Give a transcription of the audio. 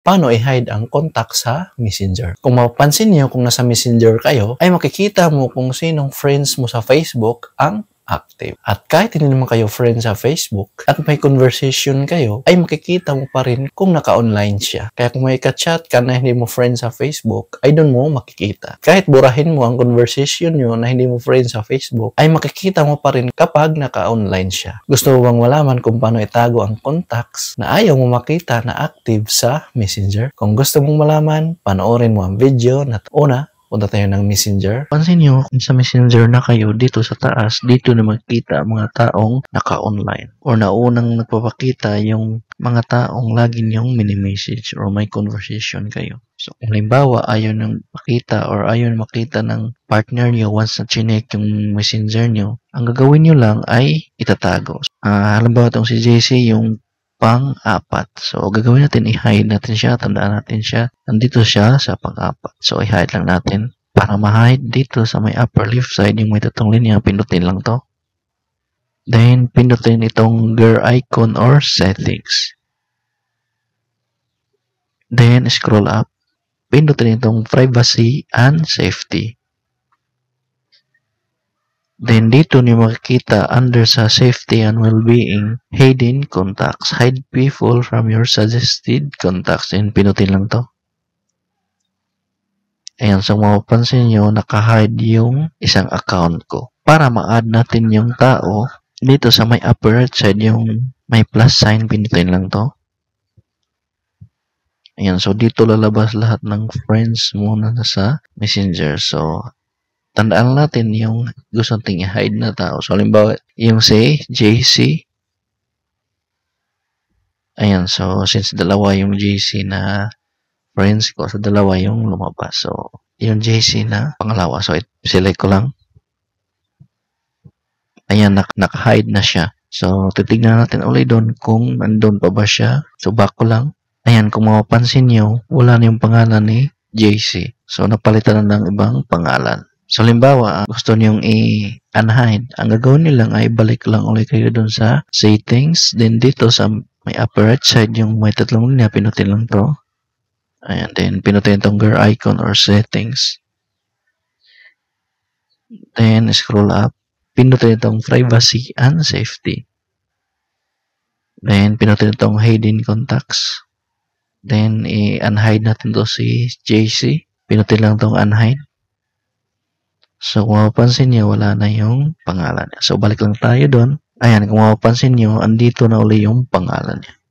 paano i-hide ang contact sa Messenger. Kung mapapansin niyo, kung nasa Messenger kayo, ay makikita mo kung sinong friends mo sa Facebook ang active. At kahit hindi naman kayo friends sa Facebook at may conversation kayo, ay makikita mo pa rin kung naka-online siya. Kaya kung may ka-chat ka na hindi mo friends sa Facebook, ay doon mo makikita. Kahit burahin mo ang conversation nyo na hindi mo friends sa Facebook, ay makikita mo pa rin kapag naka-online siya. Gusto mo bang malaman kung paano itago ang contacts na ayaw mo makita na active sa Messenger? Kung gusto mong malaman, panoorin mo ang video na una. Punta tayo ng Messenger. Pansin nyo, kung sa Messenger na kayo, dito sa taas, dito na magkita ang mga taong naka-online. Or naunang nagpapakita yung mga taong lagi nyong mini-message or may conversation kayo. So, kung halimbawa, ayaw nang makita or ayaw makita ng partner nyo once na chinek yung Messenger nyo, ang gagawin nyo lang ay itatago. Halimbawa itong si JC, yung pang-apat. So, gagawin natin, i-hide natin siya, tandaan natin siya. Nandito siya sa pang-apat. So, i-hide lang natin. Para ma-hide dito sa may upper left side, yung may tatong linya, pindutin lang to. Then, pindutin itong gear icon or settings. Then, scroll up. Pindutin itong privacy and safety. Then, dito niyo makikita under sa safety and well-being, hidden contacts. Hide people from your suggested contacts. And pinutin lang to. Ayan, so mapapansin nyo, naka-hide yung isang account ko. Para ma-add natin yung tao, dito sa may upper right side, yung may plus sign, pinutin lang to. Ayan, so dito lalabas lahat ng friends mo na nasa Messenger. So, tandaan natin yung gusto nating i-hide na tao. So, halimbawa, yung si JC. Ayan, so, since dalawa yung JC na friends ko, so dalawa yung lumabas. So, yung JC na pangalawa. So, select ko lang. Ayan, naka-hide na siya. So, titignan natin ulit doon kung nandun pa ba siya. So, back ko lang. Ayan, kung mapapansin nyo, wala na yung pangalan ni JC. So, napalitan na ng ibang pangalan. So, halimbawa, gusto niyong i-unhide. Ang gagawin niyo lang ay balik lang ulit kayo dun sa settings. Then, dito sa may upper right side, yung may tatlong linya, pinutin lang to. Ayan, then, pinutin itong gear icon or settings. Then, scroll up. Pinutin itong privacy and safety. Then, pinutin itong hidden contacts. Then, i-unhide natin to si JC. Pinutin lang itong unhide. So, kung mapapansin nyo, wala na yung pangalan niya. So, balik lang tayo doon. Ayan, kung mapapansin nyo, andito na uli yung pangalan niya.